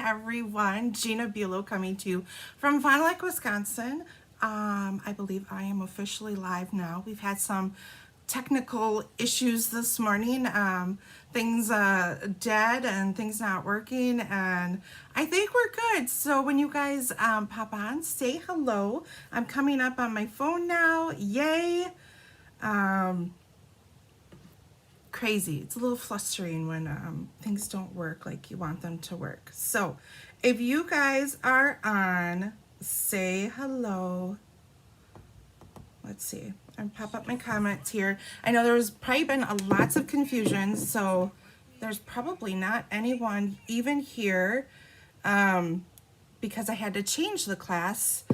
everyone. Gina coming to you from Fond du Lac, Wisconsin. I believe I am officially live now. We've had some technical issues this morning. Things dead and things not working, and I think we're good. So when you guys pop on, say hello. I'm coming up on my phone now. Yay! Crazy. It's a little flustering when things don't work like you want them to work. So if you guys are on, say hello. Let's see. I'll pop up my comments here. I know there's probably been lots of confusion, so there's probably not anyone even here because I had to change the class.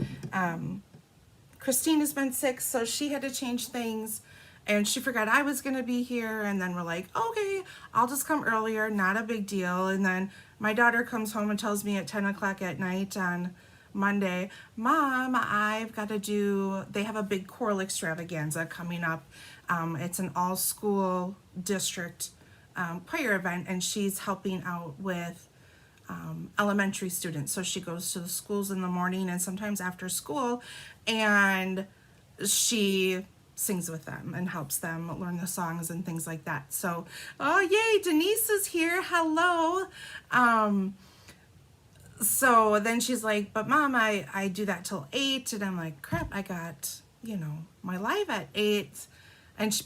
Christine has been sick, so she had to change things. And she forgot I was going to be here, and then we're like, okay, I'll just come earlier, not a big deal. And then my daughter comes home and tells me at 10 o'clock at night on Monday, Mom, I've got to do, they have a big choral extravaganza coming up. It's an all-school district choir event, and she's helping out with elementary students. So she goes to the schools in the morning and sometimes after school, and she sings with them and helps them learn the songs and things like that. So, oh yay, Denise is here. Hello. So then she's like, but Mom, I do that till 8. And I'm like, crap, I got, my live at 8.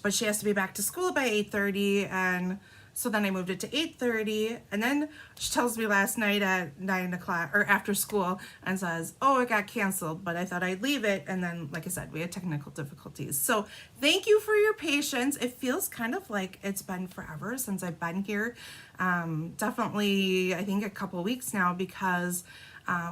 But she has to be back to school by 8:30. And so then I moved it to 8:30, and then she tells me last night at 9 o'clock or after school and says, oh, it got canceled, but I thought I'd leave it. And then, like I said, we had technical difficulties. So thank you for your patience. It feels kind of like it's been forever since I've been here. Definitely, I think a couple weeks now, because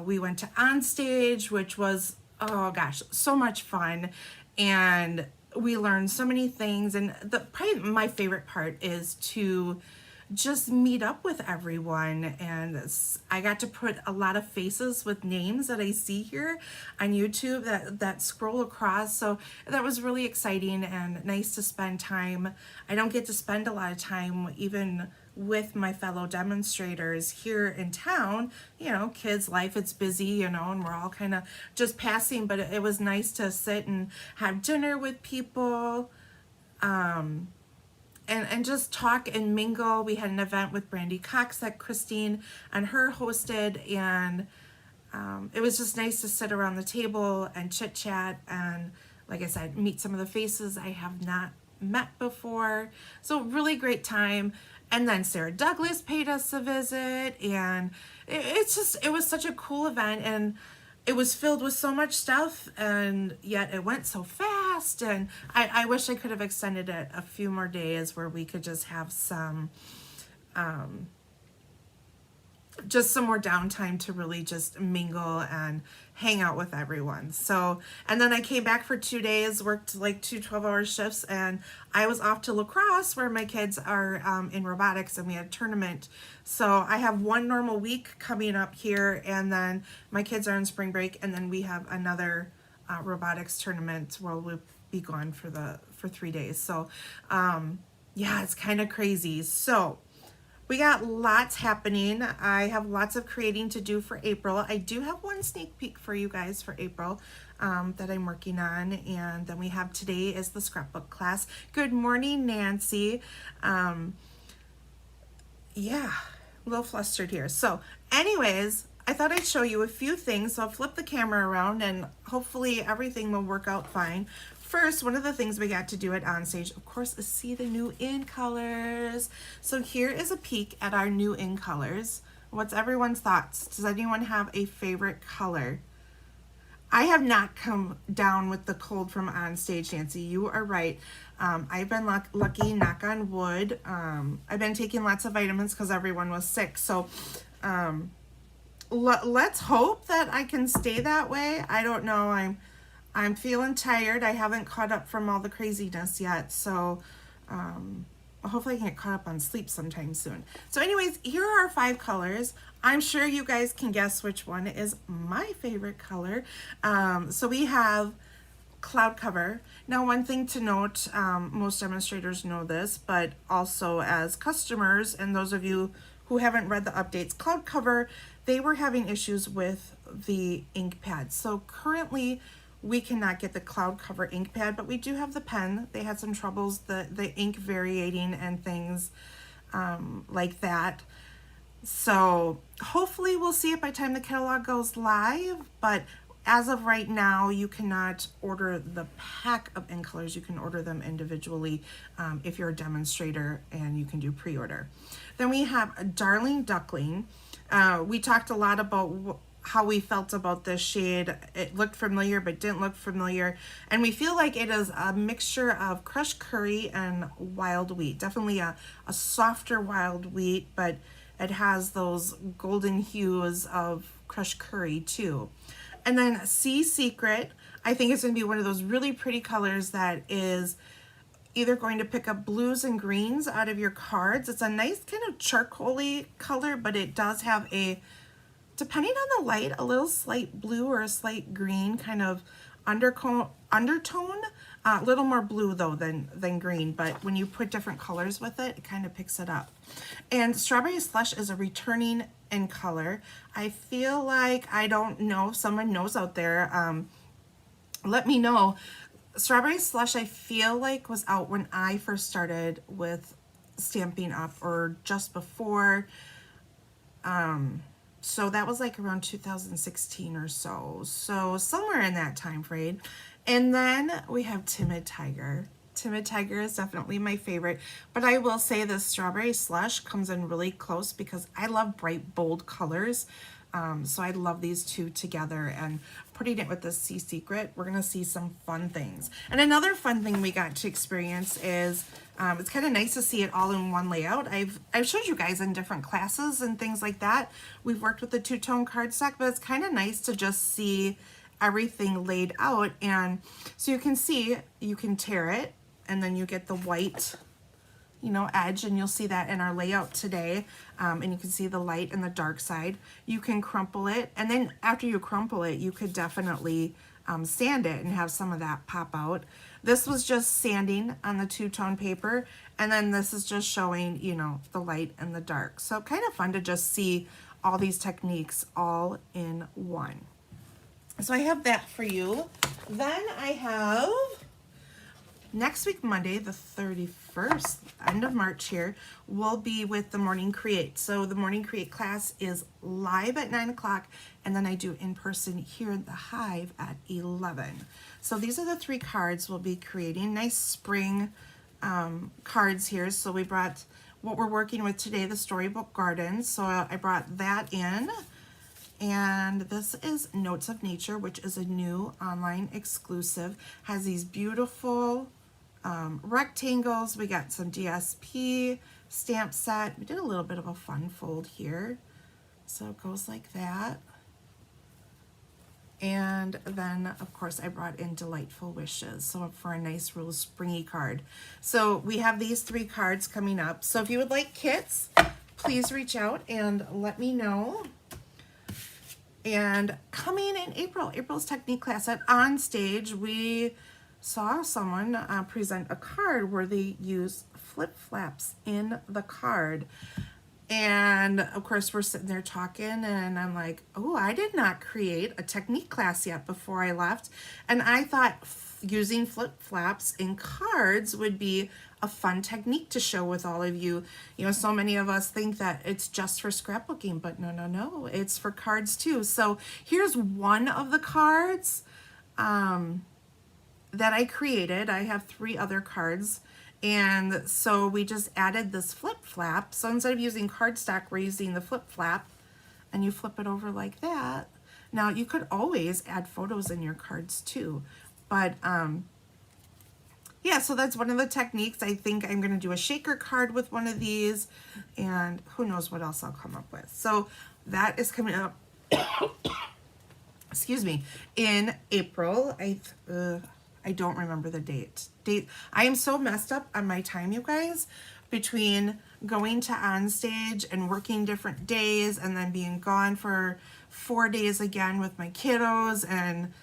we went to Onstage, which was, oh gosh, so much fun. And we learned so many things, and probably my favorite part is to just meet up with everyone. And I got to put a lot of faces with names that I see here on YouTube that scroll across. So that was really exciting and nice to spend time. I don't get to spend a lot of time even with my fellow demonstrators here in town. Kids' life, it's busy, and we're all kind of just passing, but it was nice to sit and have dinner with people, and just talk and mingle. We had an event with Brandy Cox that Christine and her hosted, and it was just nice to sit around the table and chit chat, and like I said, meet some of the faces I have not met before. So really great time. And then Sarah Douglas paid us a visit, and it was such a cool event, and it was filled with so much stuff, and yet it went so fast. And I wish I could have extended it a few more days where we could just have some more downtime to really just mingle and hang out with everyone. So, and then I came back for 2 days, worked like 2 12-hour shifts, and I was off to La Crosse, where my kids are in robotics, and we had a tournament. So I have one normal week coming up here, and then my kids are on spring break, and then we have another robotics tournament where we'll be gone for 3 days. So yeah, it's kind of crazy. So we got lots happening. I have lots of creating to do for April. I do have one sneak peek for you guys for April that I'm working on. And then we have today is the scrapbook class. Good morning, Nancy. Yeah, a little flustered here. So anyways, I thought I'd show you a few things. So I'll flip the camera around, and hopefully everything will work out fine. First, one of the things we got to do at Onstage, of course, is see the new in colors. So here is a peek at our new in colors. What's everyone's thoughts? Does anyone have a favorite color? I have not come down with the cold from Onstage, Nancy. You are right. I've been lucky, knock on wood. I've been taking lots of vitamins because everyone was sick. So let's hope that I can stay that way. I don't know. I'm feeling tired. I haven't caught up from all the craziness yet, so hopefully I can get caught up on sleep sometime soon. So anyways, here are our 5 colors. I'm sure you guys can guess which one is my favorite color. So we have cloud cover. Now, one thing to note, most demonstrators know this, but also as customers and those of you who haven't read the updates, cloud cover they were having issues with the ink pad. So currently we cannot get the cloud cover ink pad, but we do have the pen. They had some troubles, the ink variating and things like that. So hopefully we'll see it by the time the catalog goes live, but as of right now, you cannot order the pack of ink colors. You can order them individually if you're a demonstrator, and you can do pre-order. Then we have a Darling Duckling. We talked a lot about how we felt about this shade. It looked familiar but didn't look familiar, and we feel like it is a mixture of crushed curry and wild wheat. Definitely a softer wild wheat, but it has those golden hues of crushed curry too. And then Sea Secret, I think it's going to be one of those really pretty colors that is either going to pick up blues and greens out of your cards. It's a nice kind of charcoaly color, but it does have a, depending on the light, a little slight blue or a slight green kind of undertone. A little more blue though than green, but when you put different colors with it, it kind of picks it up. And Strawberry Slush is a returning in color. I feel like, I don't know if someone knows out there, let me know. Strawberry Slush, I feel like, was out when I first started with Stampin' Up, or just before. So that was like around 2016 or so. So somewhere in that time frame. And then we have Timid Tiger. Timid Tiger is definitely my favorite, but I will say this Strawberry Slush comes in really close because I love bright, bold colors. So I love these two together, and putting it with the Sea Secret, we're gonna see some fun things. And another fun thing we got to experience is, it's kind of nice to see it all in one layout. I've showed you guys in different classes and things like that. We've worked with the two-tone cardstock, but it's kind of nice to just see everything laid out. And so you can see, you can tear it, and then you get the white, you know, edge, and you'll see that in our layout today. And you can see the light and the dark side. You can crumple it, and then after you crumple it, you could definitely sand it and have some of that pop out. This was just sanding on the two-tone paper, and then this is just showing, you know, the light and the dark. So kind of fun to just see all these techniques all in one. So I have that for you. Then I have next week, Monday, the 31st, end of March here, we'll be with the Morning Create. So the Morning Create class is live at 9 o'clock, and then I do in person here in the Hive at 11. So these are the 3 cards we'll be creating. Nice spring cards here. So we brought what we're working with today, the Storybook Garden. So I brought that in. And this is Notes of Nature, which is a new online exclusive. Has these beautiful rectangles. We got some DSP stamp set. We did a little bit of a fun fold here. So it goes like that. And then, of course, I brought in Delightful Wishes, so for a nice, real springy card. So we have these 3 cards coming up. So if you would like kits, please reach out and let me know. And coming in April, April's technique class at On Stage, we saw someone present a card where they use flip flaps in the card. And of course, we're sitting there talking, and I'm like, oh, I did not create a technique class yet before I left. And I thought using flip flaps in cards would be a fun technique to show with all of you. You know, so many of us think that it's just for scrapbooking, but no, it's for cards too. So here's one of the cards that I created. I have 3 other cards. And so we just added this flip flap. So instead of using cardstock, we're using the flip flap, and you flip it over like that. Now you could always add photos in your cards too. But yeah, so that's one of the techniques. I think I'm gonna do a shaker card with one of these, and who knows what else I'll come up with. So that is coming up, excuse me, in April. I don't remember the date. I am so messed up on my time, you guys, between going to On Stage and working different days and then being gone for 4 days again with my kiddos, and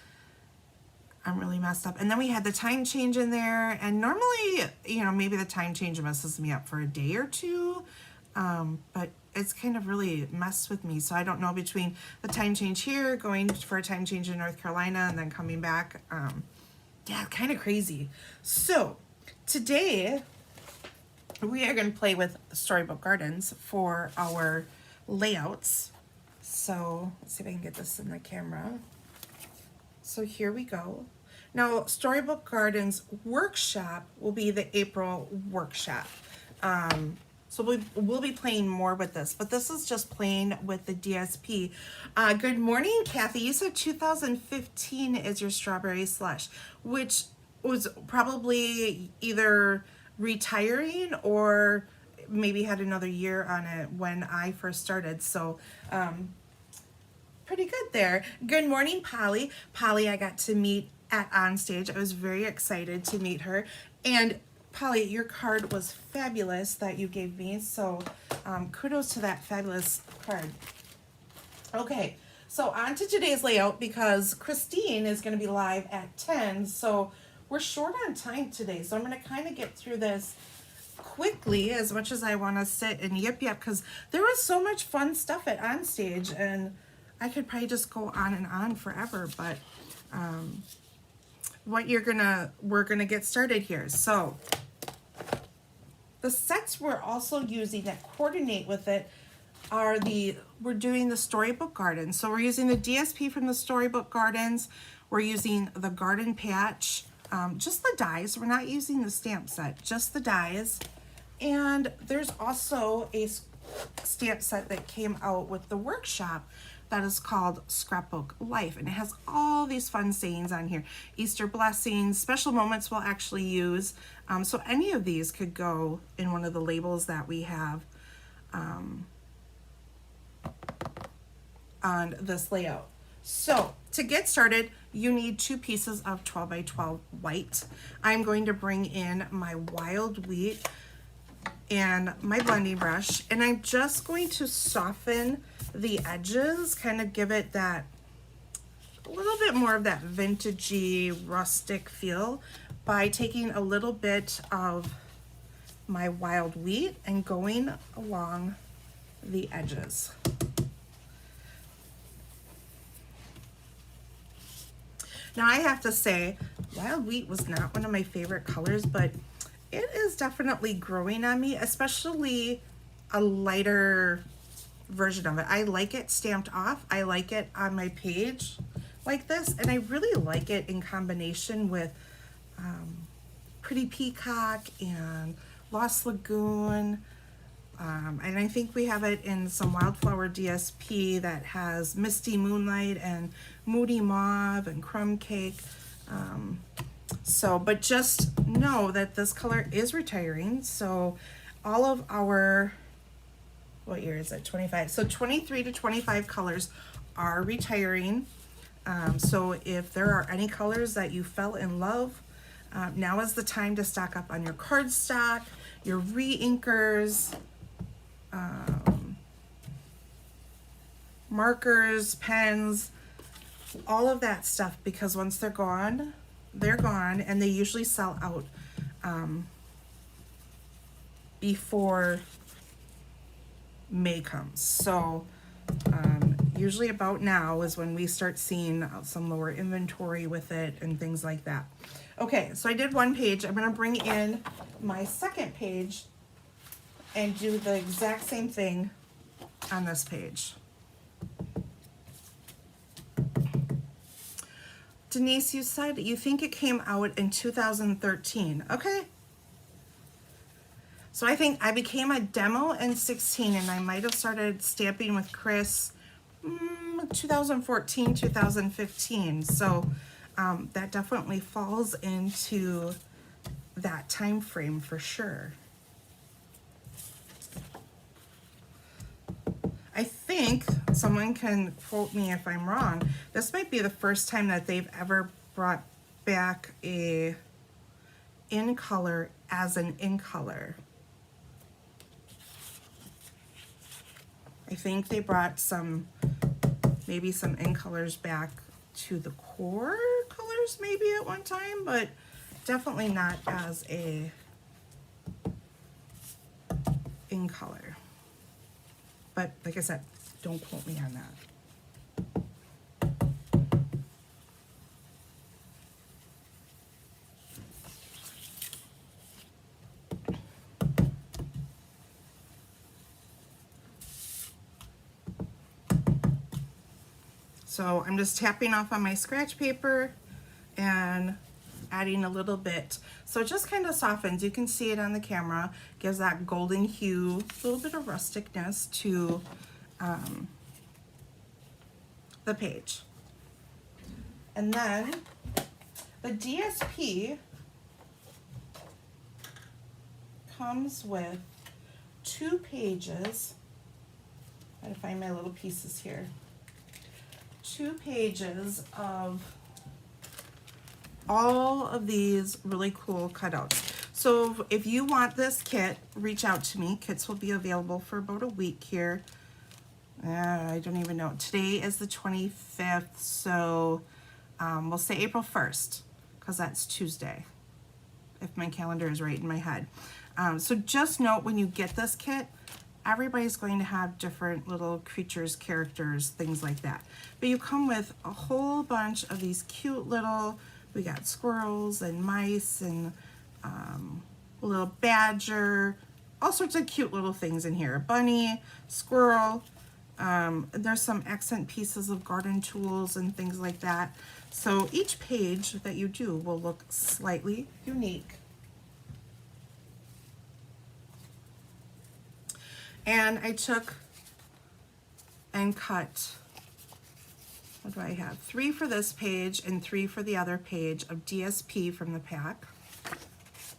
I'm really messed up. And then we had the time change in there, and normally, you know, maybe the time change messes me up for a day or two, but it's kind of really messed with me. So I don't know, between the time change here, going for a time change in North Carolina, and then coming back. Yeah, kind of crazy. So today we are going to play with Storybook Gardens for our layouts. So let's see if I can get this in the camera. So here we go. Now, Storybook Gardens workshop will be the April workshop. So we'll be playing more with this, but this is just playing with the DSP. Good morning, Kathy. You said 2015 is your strawberry slush, which was probably either retiring or maybe had another year on it when I first started. So pretty good there. Good morning, Polly. Polly, I got to meet at Onstage. I was very excited to meet her. And Polly, your card was fabulous that you gave me. So kudos to that fabulous card. Okay, so on to today's layout, because Christine is going to be live at 10. So we're short on time today. So I'm going to kind of get through this quickly, as much as I want to sit and yip, because there was so much fun stuff at Onstage, and I could probably just go on and on forever, but we're gonna get started here. So the sets we're also using that coordinate with it are we're doing the Storybook Gardens. So we're using the DSP from the Storybook Gardens. We're using the Garden Patch, just the dies. We're not using the stamp set, just the dies. And there's also a stamp set that came out with the workshop that is called Scrapbook Life, and it has all these fun sayings on here. Easter blessings, special moments we'll actually use. So any of these could go in one of the labels that we have on this layout. So to get started, you need 2 pieces of 12 by 12 white. I'm going to bring in my wild wheat and my blending brush, and I'm just going to soften the edges, kind of give it that a little bit more of that vintagey rustic feel by taking a little bit of my wild wheat and going along the edges. Now I have to say, wild wheat was not one of my favorite colors, but it is definitely growing on me, especially a lighter version of it. I like it stamped off. I like it on my page like this, and I really like it in combination with Pretty Peacock and Lost Lagoon. And I think we have it in some Wildflower DSP that has Misty Moonlight and Moody Mauve and Crumb Cake. But just know that this color is retiring. So all of our, what year is it? 25. So 23 to 25 colors are retiring. So if there are any colors that you fell in love, now is the time to stock up on your cardstock, your re-inkers, markers, pens, all of that stuff, because once they're gone, and they usually sell out before May comes. So usually about now is when we start seeing some lower inventory with it and things like that. Okay, so I did one page. I'm going to bring in my second page and do the exact same thing on this page. Denise, you said you think it came out in 2013. Okay. So I think I became a demo in 16, and I might have started stamping with Chris 2014, 2015. So that definitely falls into that time frame for sure. I think someone can quote me if I'm wrong. This might be the first time that they've ever brought back a in color as an in color. I think they brought maybe some in colors back to the core colors maybe at one time, but definitely not as a in color. but like I said, don't quote me on that. So I'm just tapping off on my scratch paper and adding a little bit. So it just kind of softens. You can see it on the camera. Gives that golden hue, a little bit of rusticness to the page. And then the DSP comes with 2 pages. I gotta find my little pieces here. 2 pages of all of these really cool cutouts. So if you want this kit, reach out to me. Kits will be available for about a week here. I don't even know. Today is the 25th, so we'll say April 1st, because that's Tuesday, if my calendar is right in my head. So just note, when you get this kit, everybody's going to have different little creatures, characters, things like that. But you come with a whole bunch of these cute little, we got squirrels and mice and a little badger, all sorts of cute little things in here. A bunny, squirrel. There's some accent pieces of garden tools and things like that. So each page that you do will look slightly unique. And I took and cut, what do I have? 3 for this page and 3 for the other page of DSP from the pack.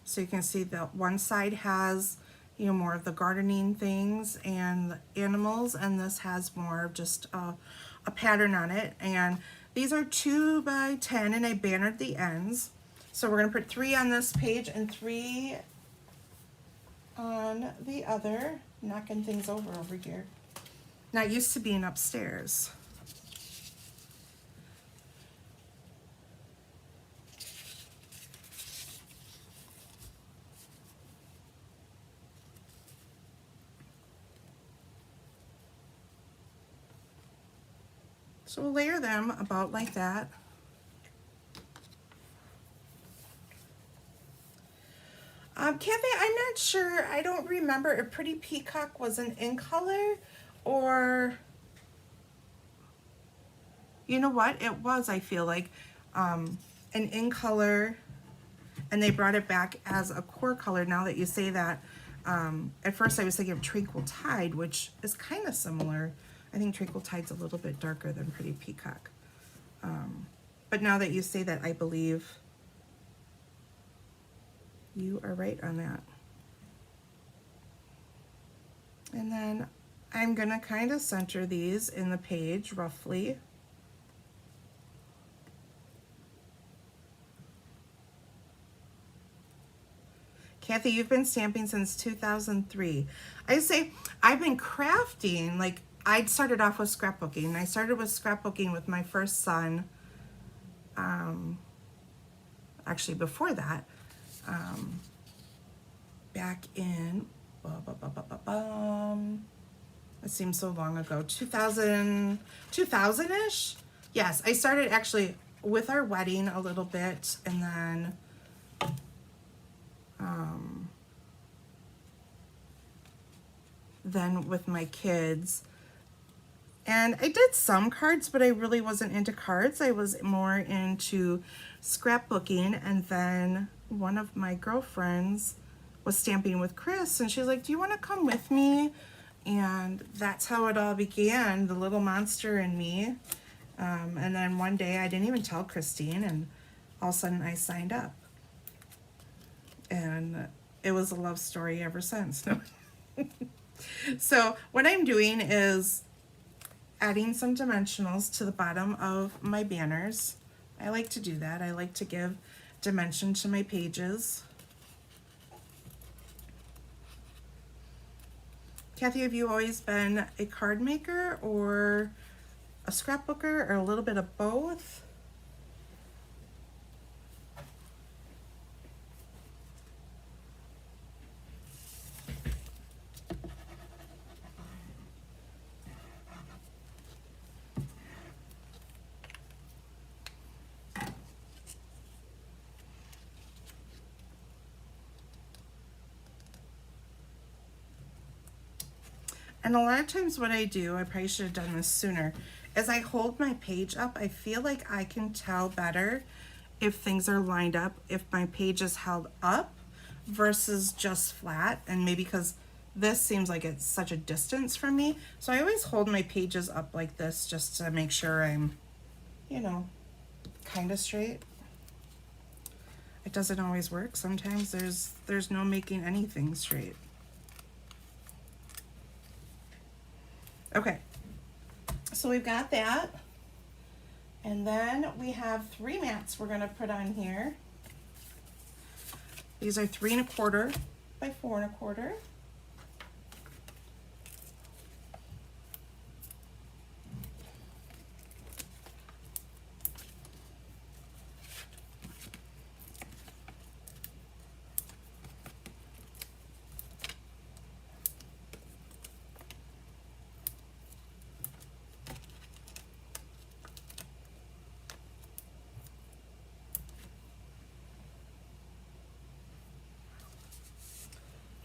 So you can see that one side has, you know, more of the gardening things and animals, and this has more of just a pattern on it. And these are 2 by 10, and I bannered the ends. So we're gonna put 3 on this page and 3 on the other. Knocking things over here. Not used to being upstairs. So we'll layer them about like that. Kathy, I'm not sure. I don't remember if Pretty Peacock was an in color or, you know what? It was, I feel like, an in color, and they brought it back as a core color. Now that you say that, at first I was thinking of Tranquil Tide, which is kind of similar. I think Tranquil Tide's a little bit darker than Pretty Peacock. But now that you say that, I believe you are right on that. And then I'm gonna kind of center these in the page roughly. Kathy, you've been stamping since 2003. I say I've been crafting, like I started off with scrapbooking. I started with scrapbooking with my first son. Actually before that, back in, it seems so long ago, 2000-ish? Yes, I started actually with our wedding a little bit, and then with my kids. And I did some cards, but I really wasn't into cards. I was more into scrapbooking. And then one of my girlfriends was stamping with Chris, and she's like, do you want to come with me? And that's how it all began, the little monster in me. And then one day I didn't even tell Christine, and all of a sudden I signed up. And it was a love story ever since. So what I'm doing is adding some dimensionals to the bottom of my banners. I like to do that. I like to give dimension to my pages. Kathy, have you always been a card maker or a scrapbooker or a little bit of both? And a lot of times what I do, I probably should have done this sooner, is I hold my page up. I feel like I can tell better if things are lined up, if my page is held up versus just flat. And maybe because this seems like it's such a distance from me. So I always hold my pages up like this just to make sure I'm, you know, kind of straight. It doesn't always work. Sometimes there's no making anything straight. Okay, so we've got that. And then we have 3 mats we're gonna put on here. These are 3 1/4 by 4 1/4.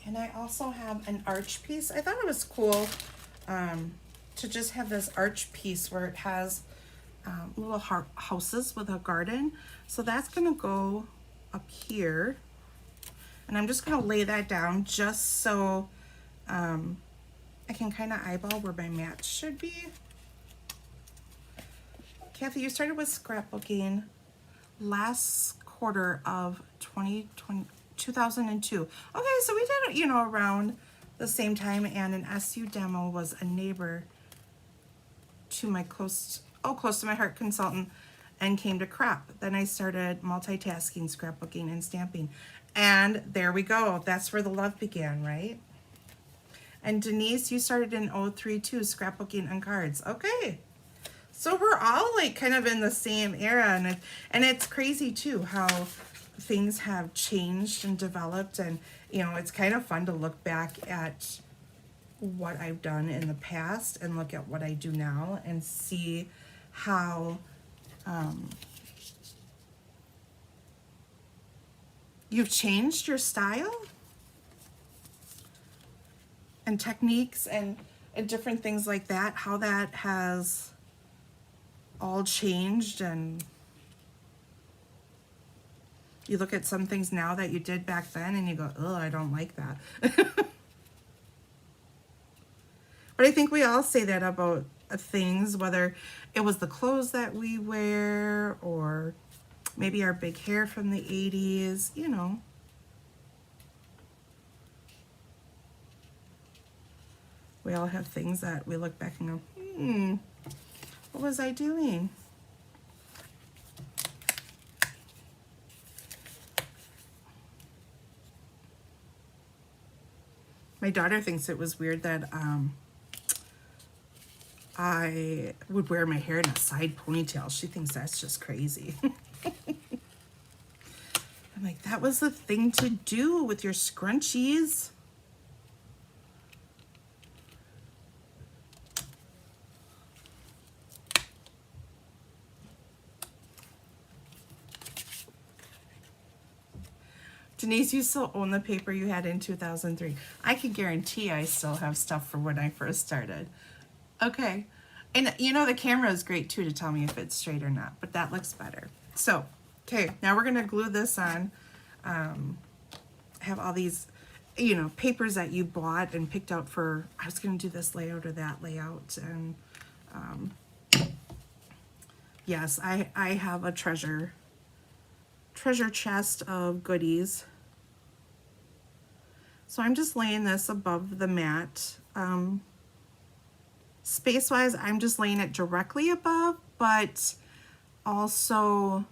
And I also have an arch piece. I thought it was cool to just have this arch piece where it has little houses with a garden. So that's gonna go up here. And I'm just gonna lay that down just so I can kind of eyeball where my mat should be. Kathy, you started with scrapbooking last quarter of 2002. Okay, so we did it, you know, around the same time, and an SU demo was a neighbor to my close to my heart consultant and came to crop. Then I started multitasking, scrapbooking, and stamping. And there we go. That's where the love began, right? And Denise, you started in 03 too, scrapbooking and cards. Okay. So we're all like kind of in the same era, and it's crazy too how things have changed and developed, and you know, it's kind of fun to look back at what I've done in the past and look at what I do now and see how you've changed your style and techniques and different things like that, how that has all changed. And you look at some things now that you did back then and you go, oh, I don't like that. But I think we all say that about things, whether it was the clothes that we wear or maybe our big hair from the 80s, you know. We all have things that we look back and go, what was I doing? My daughter thinks it was weird that I would wear my hair in a side ponytail. She thinks that's just crazy. I'm like, that was the thing to do with your scrunchies. Denise, you still own the paper you had in 2003. I can guarantee I still have stuff from when I first started. Okay. And you know, the camera is great too to tell me if it's straight or not, but that looks better. So, okay, now we're gonna glue this on. I have all these, you know, papers that you bought and picked out for, I was gonna do this layout or that layout. And yes, I have a treasure chest of goodies. So I'm just laying this above the mat. Space-wise, I'm just laying it directly above, but also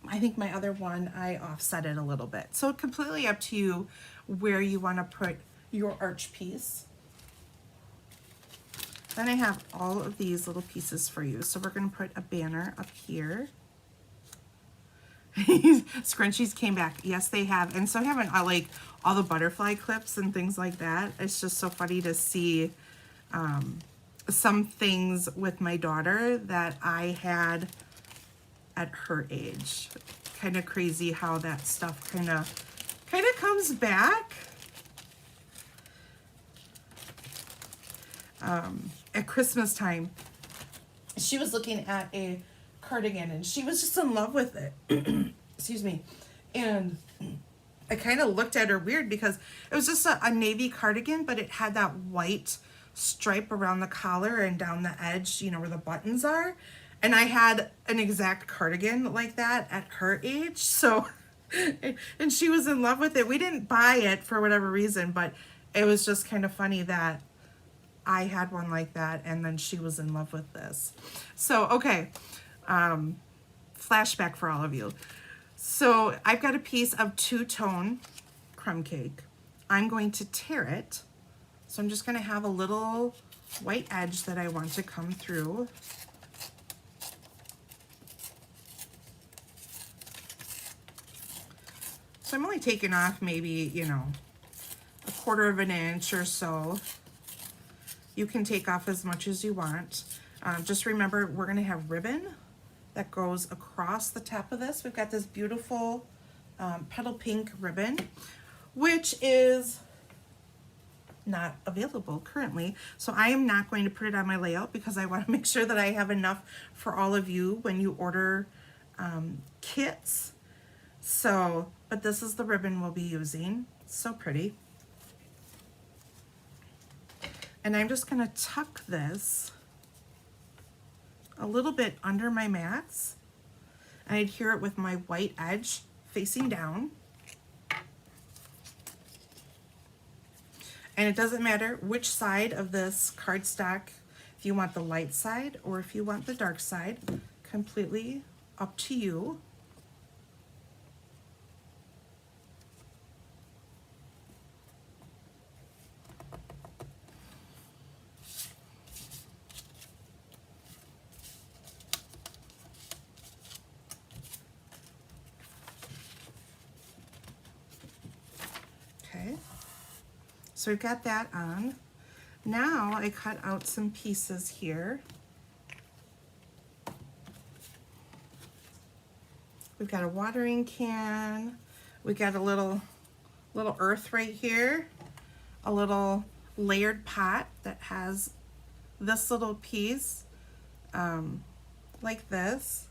I think my other one, I offset it a little bit. So completely up to you where you want to put your arch piece. Then I have all of these little pieces for you. So we're going to put a banner up here. Scrunchies came back. Yes, they have. And so haven't like all the butterfly clips and things like that. It's just so funny to see some things with my daughter that I had at her age. Kind of crazy how that stuff kind of comes back. at Christmas time. She was looking at a cardigan and she was just in love with it. Excuse me. And I kind of looked at her weird because it was just a navy cardigan, but it had that white stripe around the collar and down the edge, you know, where the buttons are. And I had an exact cardigan like that at her age. So, and she was in love with it. We didn't buy it for whatever reason, but it was just kind of funny that I had one like that and then she was in love with this. So, okay, flashback for all of you. So I've got a piece of two-tone crumb cake. I'm going to tear it. So I'm just going to have a little white edge that I want to come through. So I'm only taking off maybe, you know, 1/4 of an inch or so. You can take off as much as you want. Just remember, we're going to have ribbon that goes across the top of this. We've got this beautiful petal pink ribbon, which is not available currently. So I am not going to put it on my layout because I want to make sure that I have enough for all of you when you order kits. So, but this is the ribbon we'll be using. It's so pretty. And I'm just going to tuck this a little bit under my mats. I adhere it with my white edge facing down. And it doesn't matter which side of this cardstock, if you want the light side or if you want the dark side, completely up to you. Okay, so we've got that on. Now I cut out some pieces here. We've got a watering can. We got a little earth right here. A little layered pot that has this little piece like this.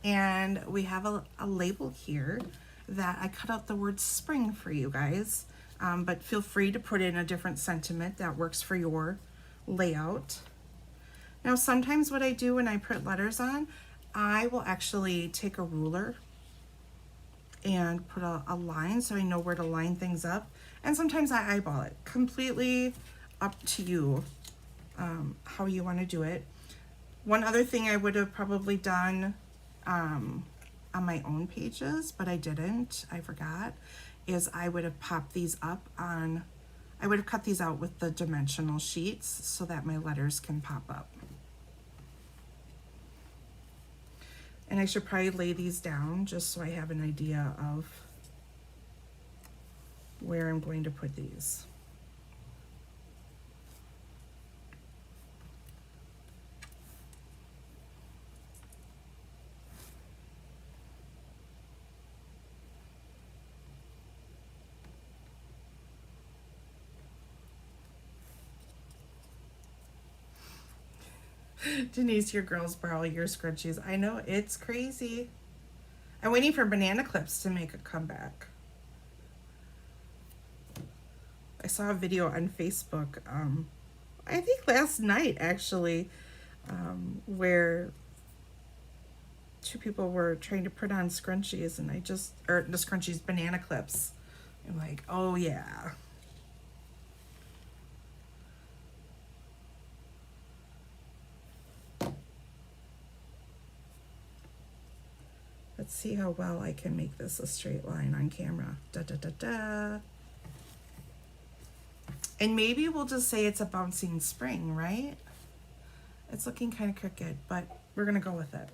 And we have a label here that I cut out the word spring for you guys. But feel free to put in a different sentiment that works for your layout. Now sometimes what I do when I print letters on, I will actually take a ruler and put a line so I know where to line things up. And sometimes I eyeball it. Completely up to you how you want to do it. One other thing I would have probably done on my own pages, but I didn't, I forgot, is I would have popped these up on, I would have cut these out with the dimensional sheets so that my letters can pop up. And I should probably lay these down just so I have an idea of where I'm going to put these. Denise, your girls borrow your scrunchies. I know, it's crazy. I'm waiting for banana clips to make a comeback. I saw a video on Facebook, I think last night actually, where two people were trying to put on scrunchies and or the scrunchies, banana clips. I'm like, oh yeah. Let's see how well I can make this a straight line on camera. Da da da da. And maybe we'll just say it's a bouncing spring, right? It's looking kind of crooked, but we're gonna go with it.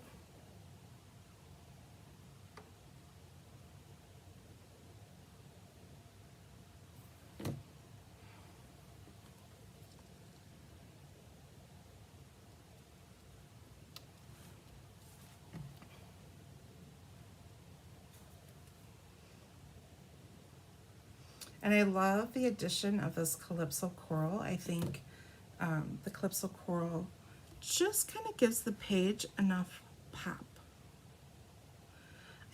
And I love the addition of this Calypso coral. I think The Calypso Coral just kind of gives the page enough pop.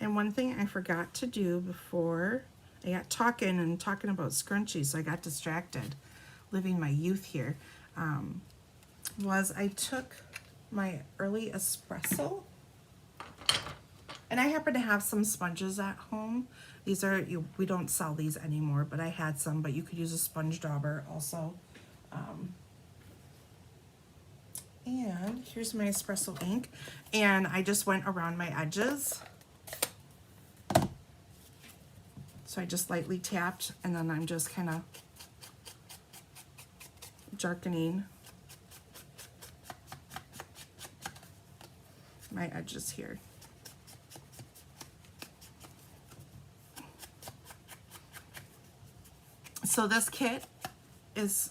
And one thing I forgot to do before I got talking about scrunchies, so I got distracted, living my youth here, was I took my early espresso, and I happen to have some sponges at home. These are, we don't sell these anymore, but I had some, but you could use a sponge dauber also. And here's my espresso ink, and I just went around my edges. So I just lightly tapped, and then I'm just kind of darkening my edges here. So this kit is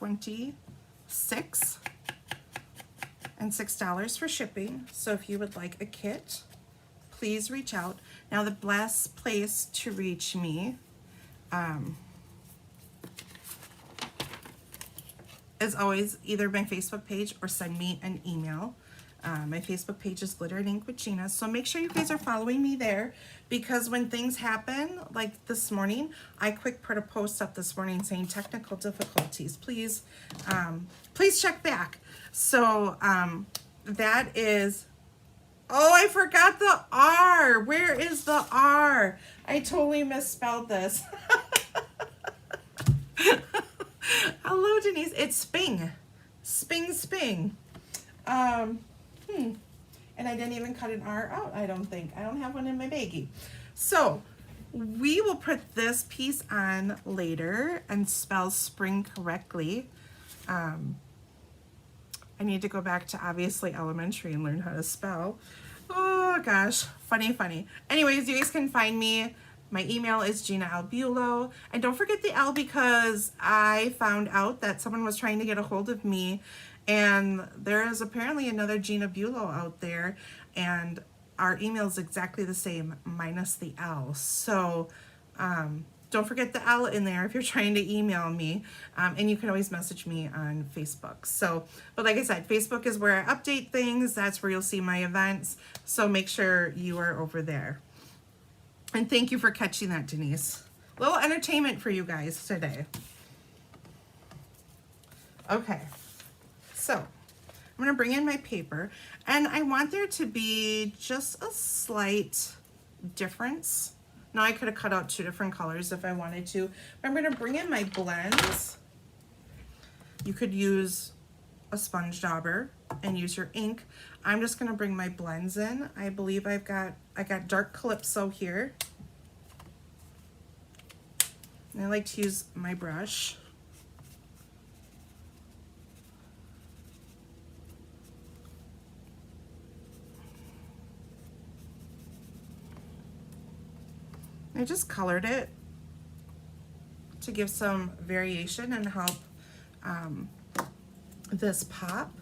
$26 and $6 for shipping. So if you would like a kit, please reach out. Now the best place to reach me is always either my Facebook page or send me an email. My Facebook page is Glitter and Ink with Gina, so make sure you guys are following me there, because when things happen, like this morning, I quick put a post up this morning saying technical difficulties. Please, please check back. So that is, oh, I forgot the R. Where is the R? I totally misspelled this. Hello, Denise. It's Sping. Sping. And I didn't even cut an R out, I don't think. I don't have one in my baggie. So we will put this piece on later and spell spring correctly. I need to go back to obviously elementary and learn how to spell. Oh gosh, funny. Anyways, you guys can find me. My email is Gina Albulo. And don't forget the L, because I found out that someone was trying to get a hold of me, and there is apparently another Gina Bulow out there, and our email is exactly the same minus the L. So don't forget the L in there if you're trying to email me, and you can always message me on Facebook. So, but like I said, Facebook is where I update things. That's where you'll see my events. So make sure you are over there. And thank you for catching that, Denise. A little entertainment for you guys today. Okay. So I'm going to bring in my paper, and I want there to be just a slight difference. Now I could have cut out 2 different colors if I wanted to, but I'm going to bring in my blends. You could use a sponge dauber and use your ink. I'm just going to bring my blends in. I believe I got dark Calypso here. And I like to use my brush. I just colored it to give some variation and help this pop.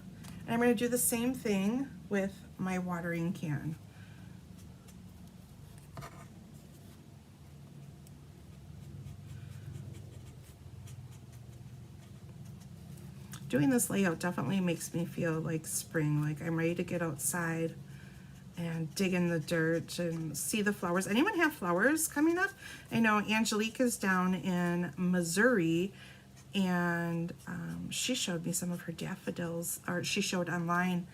And I'm going to do the same thing with my watering can. Doing this layout definitely makes me feel like spring, like I'm ready to get outside and dig in the dirt and see the flowers. Anyone have flowers coming up? I know Angelique is down in Missouri, and she showed me some of her daffodils, or she showed online.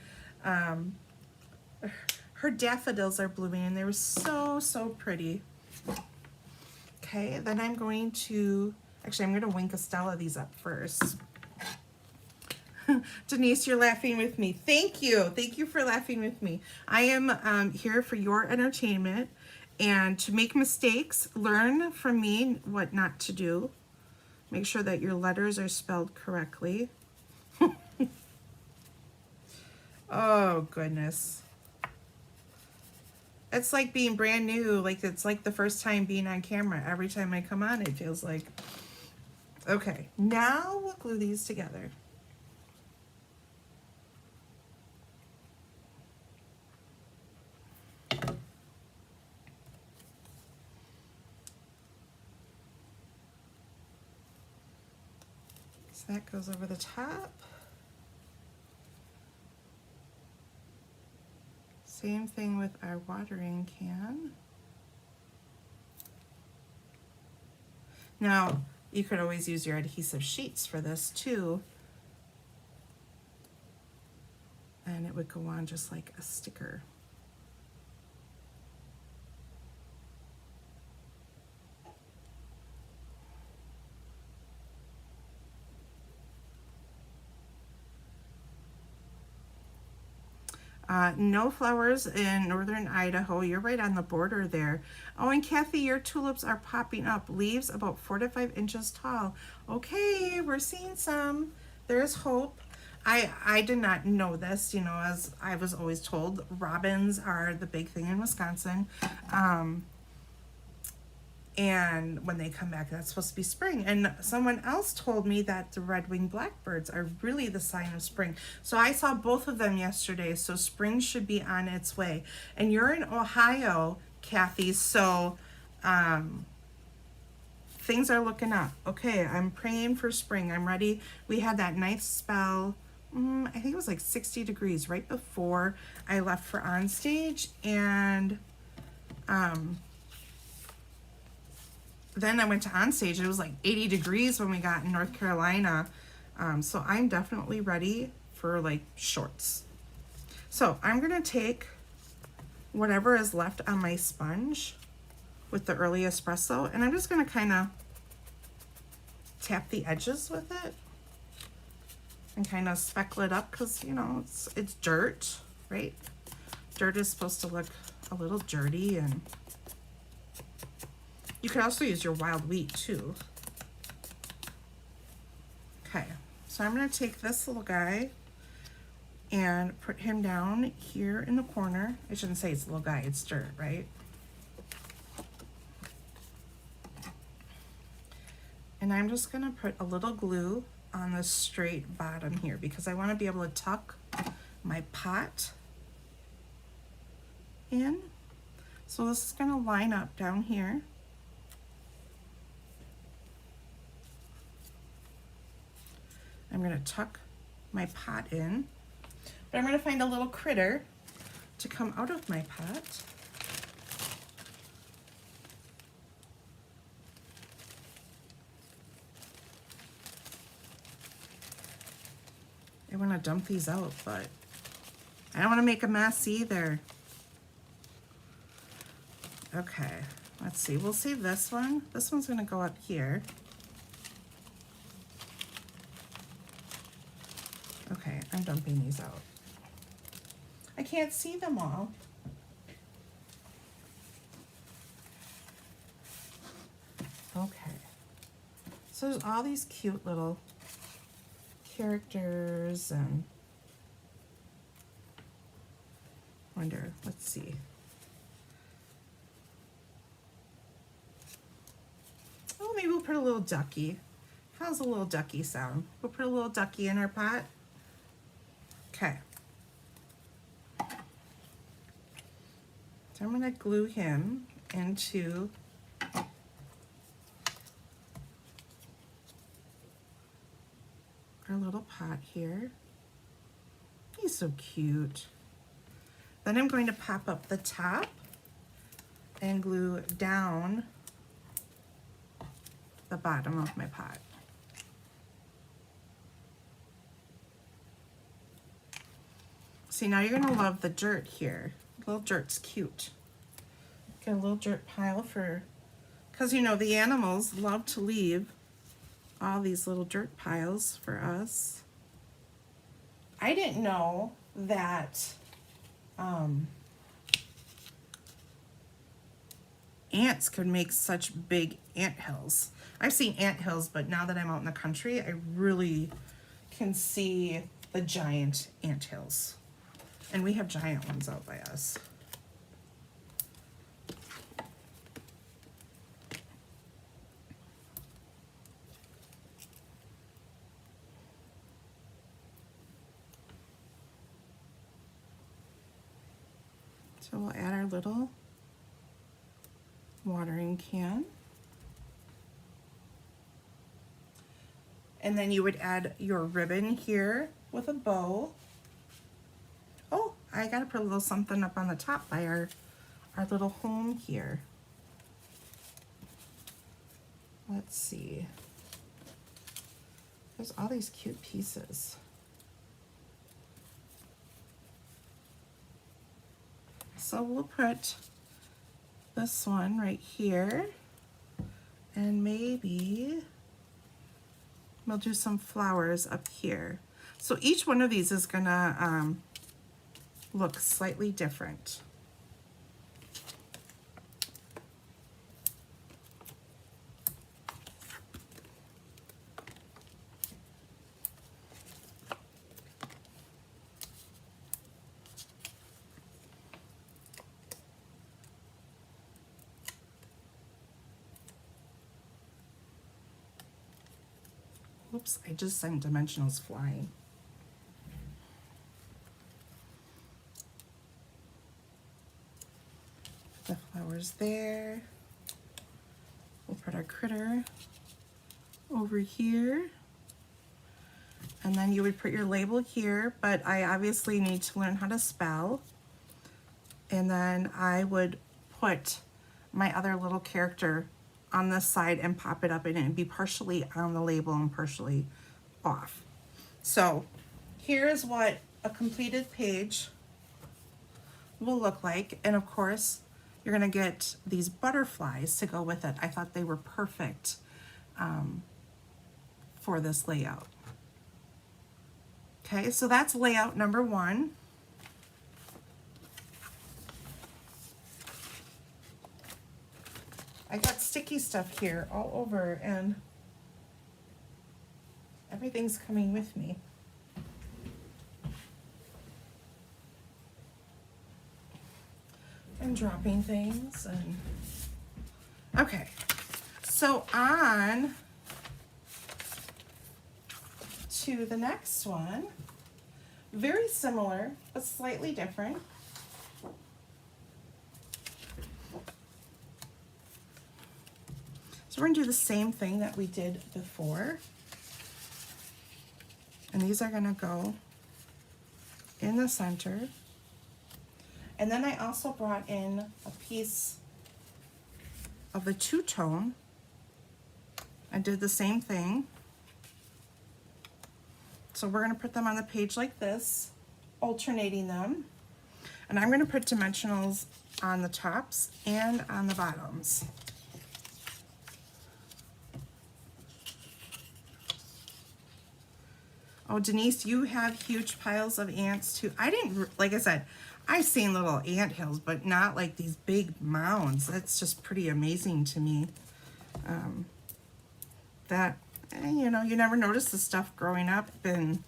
Her daffodils are blooming, and they were so pretty. Okay, then I'm going to wink Estella these up first. Denise, you're laughing with me. Thank you. Thank you for laughing with me. I am here for your entertainment and to make mistakes. Learn from me what not to do. Make sure that your letters are spelled correctly. Oh, goodness. It's like being brand new. Like, it's like the first time being on camera. Every time I come on, it feels like. Okay, now we'll glue these together. That goes over the top. Same thing with our watering can. Now, you could always use your adhesive sheets for this too. And it would go on just like a sticker. No flowers in northern Idaho. You're right on the border there. Oh, and Kathy, your tulips are popping up. Leaves about 4 to 5 inches tall. Okay, we're seeing some. There's hope. I did not know this, you know, as I was always told, robins are the big thing in Wisconsin. And when they come back, that's supposed to be spring. And someone else told me that the red-winged blackbirds are really the sign of spring. So I saw both of them yesterday, so spring should be on its way. And you're in Ohio, Kathy, so things are looking up. Okay, I'm praying for spring. I'm ready. We had that nice spell, I think it was like 60 degrees right before I left for on stage, and then I went to on stage. It was like 80 degrees when we got in North Carolina. So I'm definitely ready for like shorts. So I'm gonna take whatever is left on my sponge with the early espresso, and I'm just gonna kind of tap the edges with it and kind of speckle it up, because you know it's dirt, right? Dirt is supposed to look a little dirty, and you could also use your wild wheat too. Okay, so I'm gonna take this little guy and put him down here in the corner. I shouldn't say it's a little guy, it's dirt, right? And I'm just gonna put a little glue on the straight bottom here because I wanna be able to tuck my pot in. So this is gonna line up down here. I'm gonna tuck my pot in, but I'm gonna find a little critter to come out of my pot. I wanna dump these out, but I don't wanna make a mess either. Okay, let's see, we'll save this one. This one's gonna go up here. Okay, I'm dumping these out. I can't see them all. Okay. So there's all these cute little characters and wonder, let's see. Oh, maybe we'll put a little ducky. How's a little ducky sound? We'll put a little ducky in our pot. Okay. So I'm gonna glue him into our little pot here. He's so cute. Then I'm going to pop up the top and glue down the bottom of my pot. See, now you're gonna love the dirt here. Little dirt's cute. Get a little dirt pile for, because you know the animals love to leave all these little dirt piles for us. I didn't know that ants could make such big ant hills. I've seen ant hills, but now that I'm out in the country, I really can see the giant ant hills. And we have giant ones out by us. So we'll add our little watering can. And then you would add your ribbon here with a bow. Oh, I gotta put a little something up on the top by our little home here. Let's see. There's all these cute pieces. So we'll put this one right here, and maybe we'll do some flowers up here. So each one of these is gonna look slightly different. Oops, I just sent dimensionals flying. The flowers there. We'll put our critter over here. And then you would put your label here, but I obviously need to learn how to spell. And then I would put my other little character on this side and pop it up, and it'd be partially on the label and partially off. So here's what a completed page will look like. And of course, you're gonna get these butterflies to go with it. I thought they were perfect for this layout. Okay, so that's layout number 1. I got sticky stuff here all over, and everything's coming with me. I'm dropping things, and okay. So on to the next one. Very similar, but slightly different. So we're gonna do the same thing that we did before. And these are gonna go in the center. And then I also brought in a piece of the two-tone. I did the same thing. So we're gonna put them on the page like this, alternating them. And I'm gonna put dimensionals on the tops and on the bottoms. Oh, Denise, you have huge piles of ants too. I didn't, like I said, I've seen little ant hills, but not like these big mounds. That's just pretty amazing to me. You know, you never notice the stuff growing up, and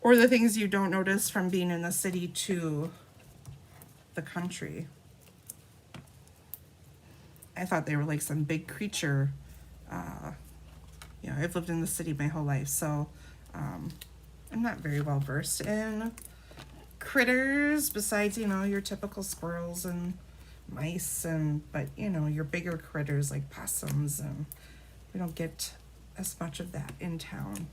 or the things you don't notice from being in the city to the country. I thought they were like some big creature. You know, I've lived in the city my whole life, so I'm not very well versed in critters besides, you know, your typical squirrels and mice, but you know, your bigger critters like possums, and we don't get as much of that in town.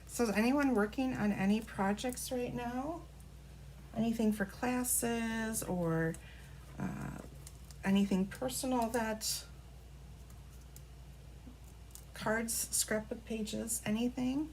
So is anyone working on any projects right now? Anything for classes or anything personal, that cards, scrapbook pages, anything?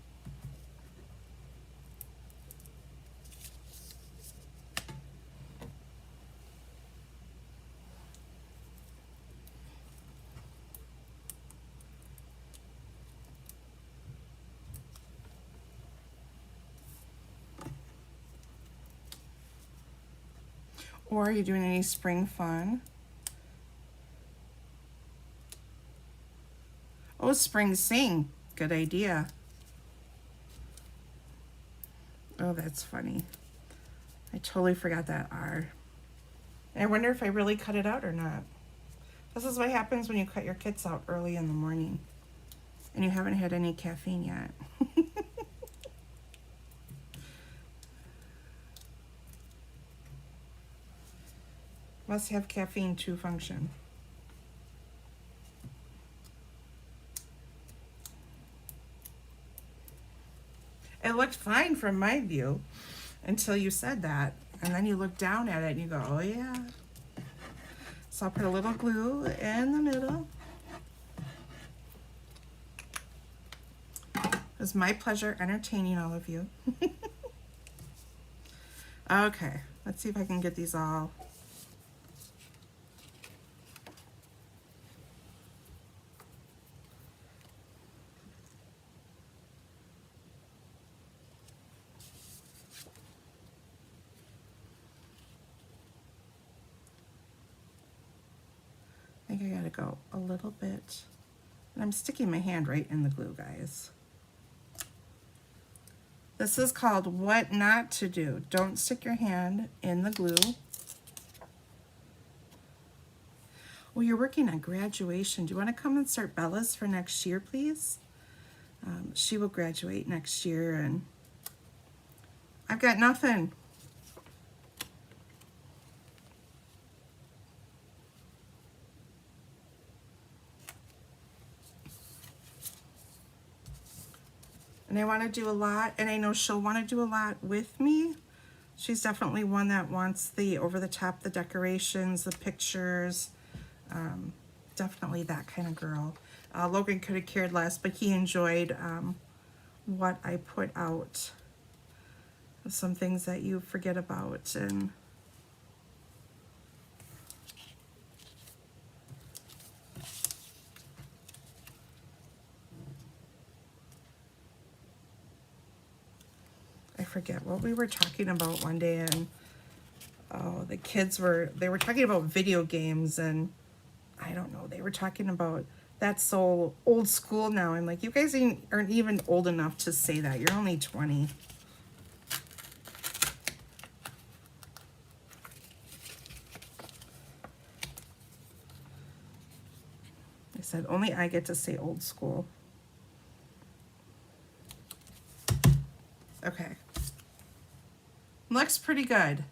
Or are you doing any spring fun? Oh, spring sing. Good idea. Oh, that's funny. I totally forgot that R. I wonder if I really cut it out or not. This is what happens when you cut your kids out early in the morning and you haven't had any caffeine yet. Must have caffeine to function. It looked fine from my view until you said that. And then you look down at it and you go, oh yeah. So I'll put a little glue in the middle. It was my pleasure entertaining all of you. Okay, let's see if I can get these all. I think I gotta go a little bit. And I'm sticking my hand right in the glue, guys. This is called what not to do. Don't stick your hand in the glue. Oh, you're working on graduation. Do you want to come and start Bella's for next year, please? She will graduate next year, and I've got nothing. And I want to do a lot, and I know she'll want to do a lot with me. She's definitely one that wants the over-the-top, the decorations, the pictures. Definitely that kind of girl. Logan could have cared less, but he enjoyed what I put out. Some things that you forget about, and I forget what we were talking about one day, and oh, the kids were talking about video games, and I don't know, they were talking about that's so old school now. I'm like, you guys aren't even old enough to say that. You're only 20. I said, only I get to say old school. Okay. Looks pretty good.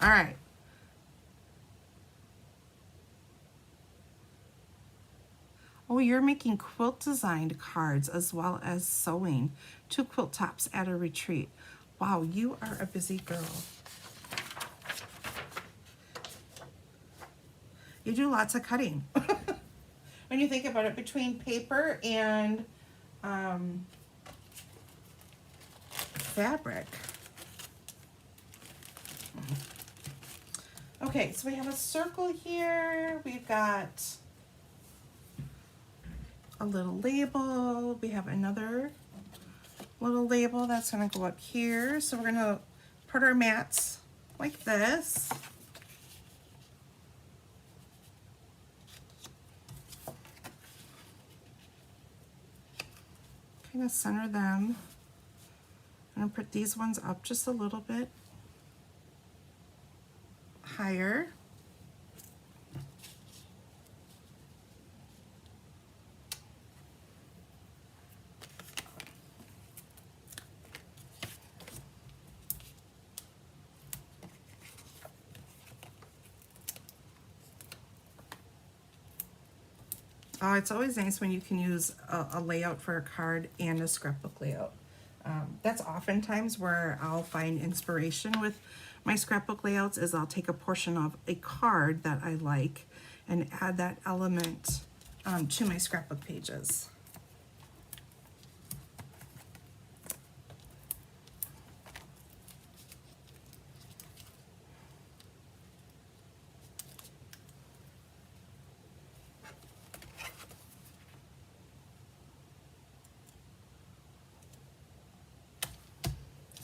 All right. Oh, you're making quilt designed cards as well as sewing. 2 quilt tops at a retreat. Wow, you are a busy girl. You do lots of cutting. When you think about it, between paper and fabric. Okay, so we have a circle here. We've got a little label. We have another little label that's going to go up here. So we're going to put our mats like this. Kind of center them. I'm going to put these ones up just a little bit higher. Oh, it's always nice when you can use a layout for a card and a scrapbook layout. That's oftentimes where I'll find inspiration with my scrapbook layouts, is I'll take a portion of a card that I like and add that element to my scrapbook pages.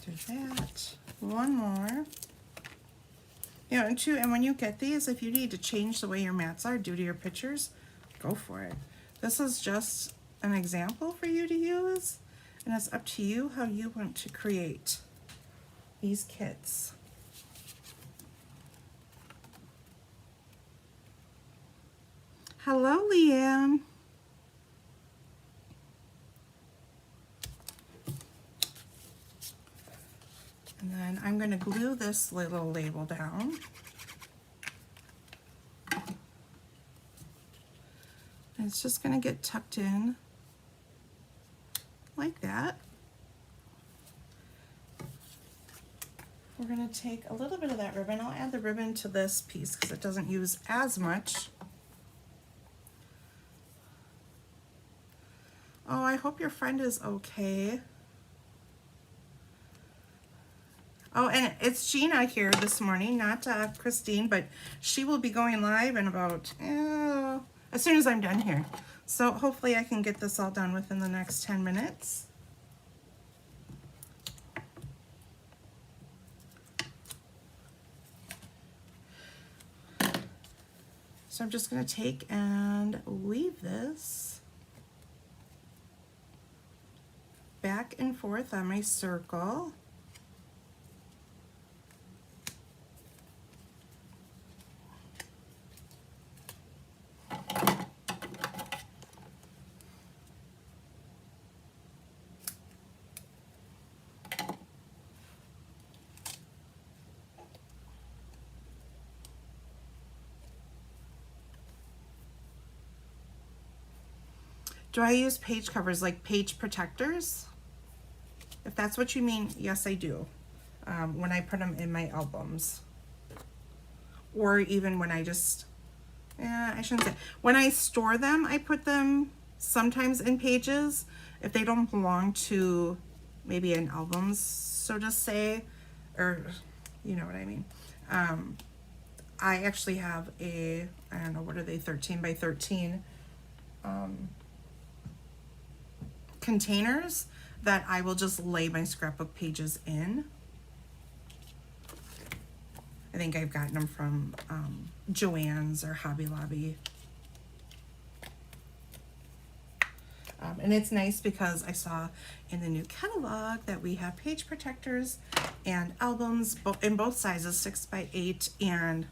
Do that. One more. Yeah, and when you get these, if you need to change the way your mats are due to your pictures, go for it. This is just an example for you to use, and it's up to you how you want to create these kits. Hello, Leanne. And then I'm going to glue this little label down. it's just going to get tucked in like that. We're going to take a little bit of that ribbon. I'll add the ribbon to this piece because it doesn't use as much. Oh, I hope your friend is okay. Oh, and it's Gina here this morning, not Christine, but she will be going live in about, as soon as I'm done here. So hopefully I can get this all done within the next 10 minutes. So I'm just going to take and weave this back and forth on my circle. Do I use page covers like page protectors? If that's what you mean, yes, I do. When I put them in my albums. Or even when I just, I shouldn't say. When I store them, I put them sometimes in pages. If they don't belong to maybe in albums, so to say, or you know what I mean. I actually have a, I don't know, what are they, 13 by 13 containers that I will just lay my scrapbook pages in. I think I've gotten them from Joann's or Hobby Lobby. And it's nice because I saw in the new catalog that we have page protectors and albums in both sizes, 6 by 8 and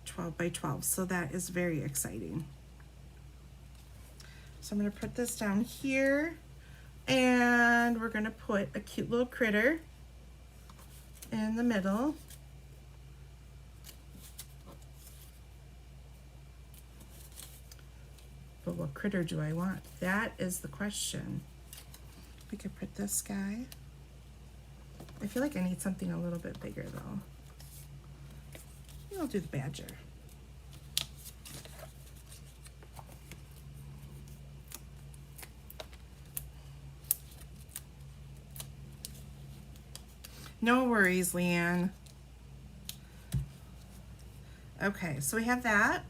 12 by 12. So that is very exciting. So I'm going to put this down here, and we're going to put a cute little critter in the middle. But what critter do I want? That is the question. We could put this guy. I feel like I need something a little bit bigger though. I'll do the badger. No worries, Leanne. Okay, so we have that.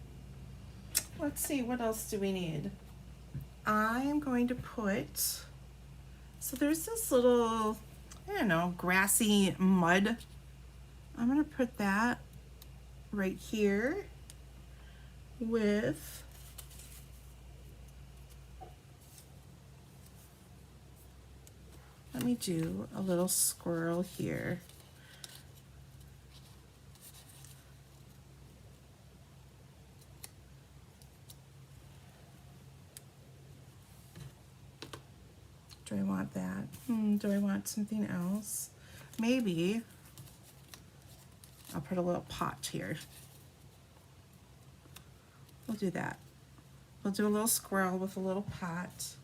Let's see, what else do we need? I'm going to put, so there's this little, I don't know, grassy mud. I'm going to put that right here with let me do a little squirrel here. Do I want that? Do I want something else? Maybe I'll put a little pot here. We'll do that. We'll do a little squirrel with a little pot.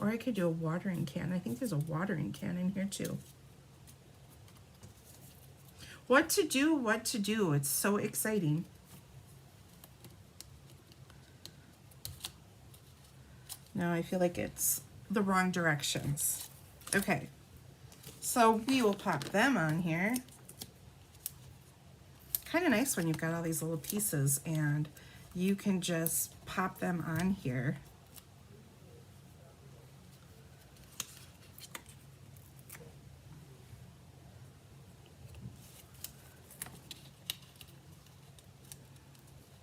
Or I could do a watering can. I think there's a watering can in here too. What to do, what to do. It's so exciting. Now I feel like it's the wrong directions. Okay, so we will pop them on here. Kind of nice when you've got all these little pieces and you can just pop them on here.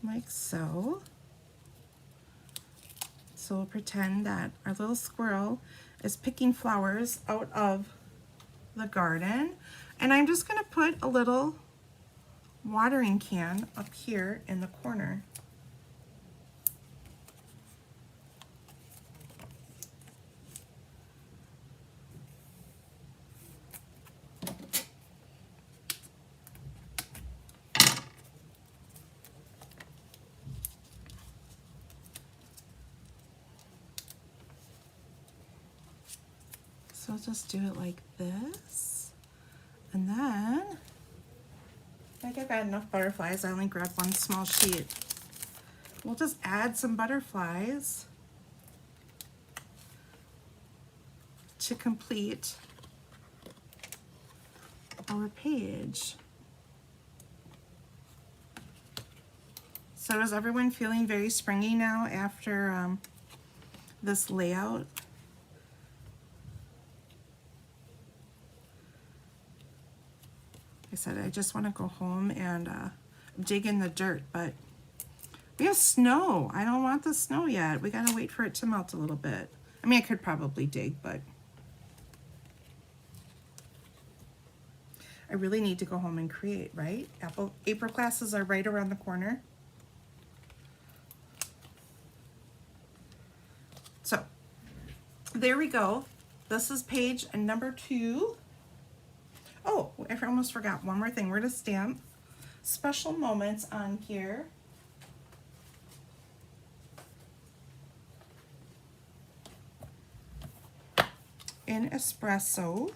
Like so. So we'll pretend that our little squirrel is picking flowers out of the garden. And I'm just going to put a little watering can up here in the corner. So I'll just do it like this. And then, I think I've got enough butterflies. I only grabbed one small sheet. We'll just add some butterflies to complete our page. So is everyone feeling very springy now after this layout? I said I just want to go home and dig in the dirt, but we have snow. I don't want the snow yet. We gotta wait for it to melt a little bit. I mean, I could probably dig, but I really need to go home and create, right? April classes are right around the corner. So there we go. This is page number 2. Oh, I almost forgot one more thing. We're gonna stamp special moments on here. In espresso.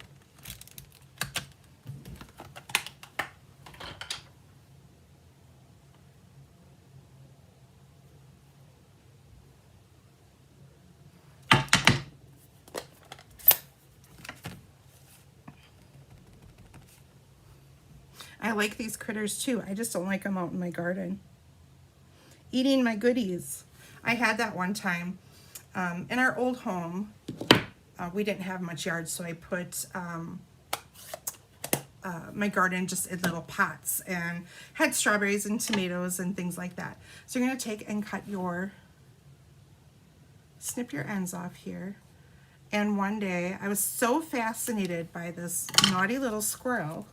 I like these critters too. I just don't like them out in my garden. Eating my goodies. I had that one time in our old home. We didn't have much yard, so I put my garden just in little pots and had strawberries and tomatoes and things like that. So you're going to take and snip your ends off here. And one day I was so fascinated by this naughty little squirrel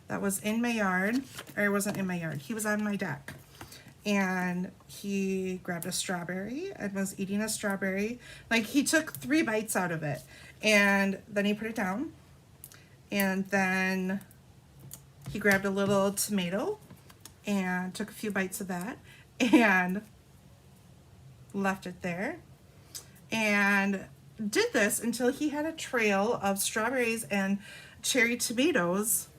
that was in my yard, or it wasn't in my yard, he was on my deck. And he grabbed a strawberry and was eating a strawberry. Like, he took 3 bites out of it, and then he put it down. And then he grabbed a little tomato and took a few bites of that and left it there. And did this until he had a trail of strawberries and cherry tomatoes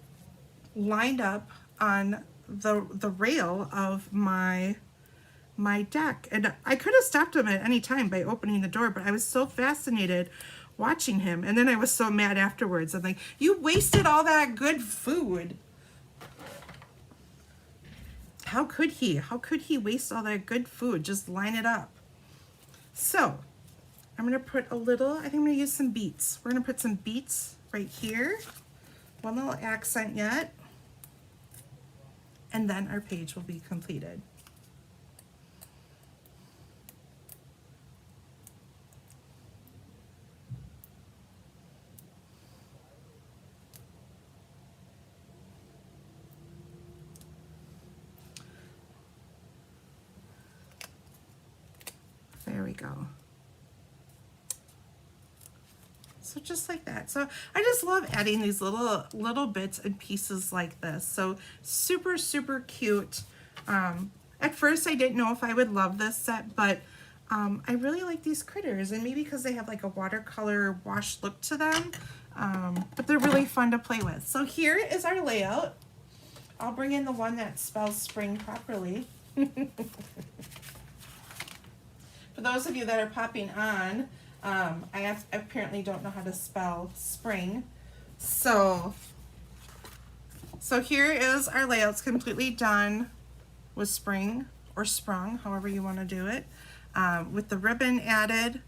lined up on the rail of my deck. And I could have stopped him at any time by opening the door, but I was so fascinated watching him. And then I was so mad afterwards. I'm like, you wasted all that good food. How could he? How could he waste all that good food? Just line it up. So I'm gonna put a little, I think I'm gonna use some beets. We're gonna put some beets right here. One little accent yet. And then our page will be completed. There we go. So just like that. So I just love adding these little bits and pieces like this. So super, super cute. At first I didn't know if I would love this set, but I really like these critters, and maybe because they have like a watercolor wash look to them, but they're really fun to play with. So here is our layout. I'll bring in the one that spells spring properly. For those of you that are popping on, I apparently don't know how to spell spring. So here is our layout. It's completely done with spring or sprung, however you want to do it. With the ribbon added,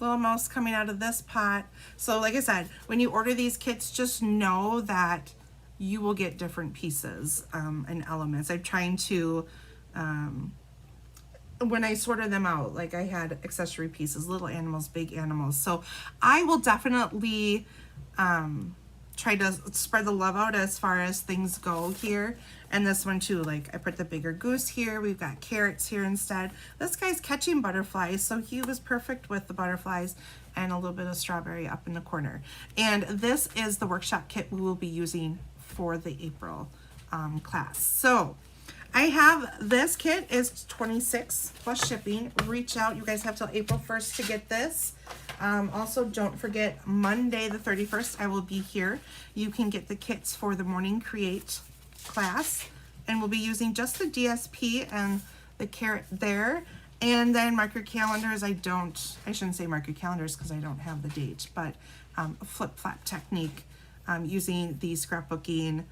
little mouse coming out of this pot. So like I said, when you order these kits, just know that you will get different pieces and elements. I'm trying to, when I sorted them out, like I had accessory pieces, little animals, big animals. So I will definitely try to spread the love out as far as things go here. And this one too, like I put the bigger goose here. We've got carrots here instead. This guy's catching butterflies, so he was perfect with the butterflies and a little bit of strawberry up in the corner. And this is the workshop kit we will be using for the April class. So I have this kit is $26 plus shipping. Reach out. You guys have till April 1st to get this. Also, don't forget Monday the 31st, I will be here. You can get the kits for the Morning Create class, and we'll be using just the DSP and the carrot there. And then mark your calendars. I shouldn't say mark your calendars because I don't have the date, but flip-flap technique using the scrapbooking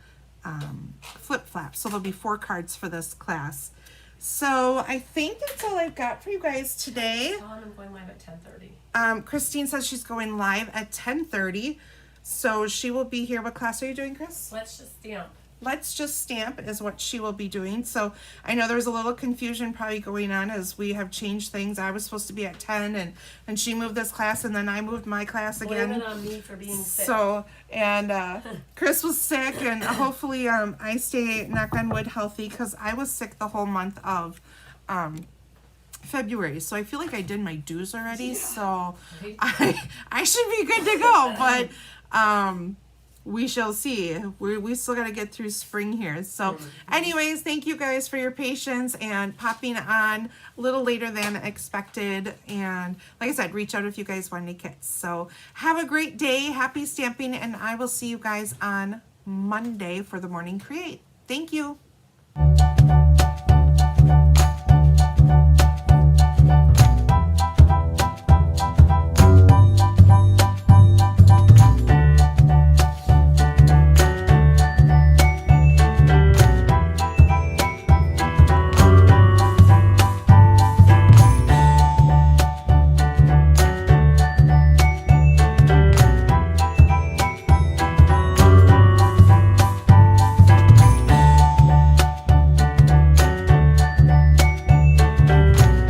flip-flap. So there'll be 4 cards for this class. So I think that's all I've got for you guys today. I'm going live at 10:30. Christine says she's going live at 10:30. So she will be here. What class are you doing, Chris? Let's just stamp. Let's Just Stamp is what she will be doing. So I know there's a little confusion probably going on as we have changed things. I was supposed to be at 10 and she moved this class and then I moved my class again. Blame it on me for being sick. So, and Chris was sick and hopefully I stay, knock on wood, healthy because I was sick the whole month of February. So I feel like I did my dues already. Yeah. So I should be good to go, but we shall see. We still got to get through spring here. So anyways, thank you guys for your patience and popping on a little later than expected. And like I said, reach out if you guys want any kits. So have a great day. Happy stamping. And I will see you guys on Monday for the Morning Create. Thank you.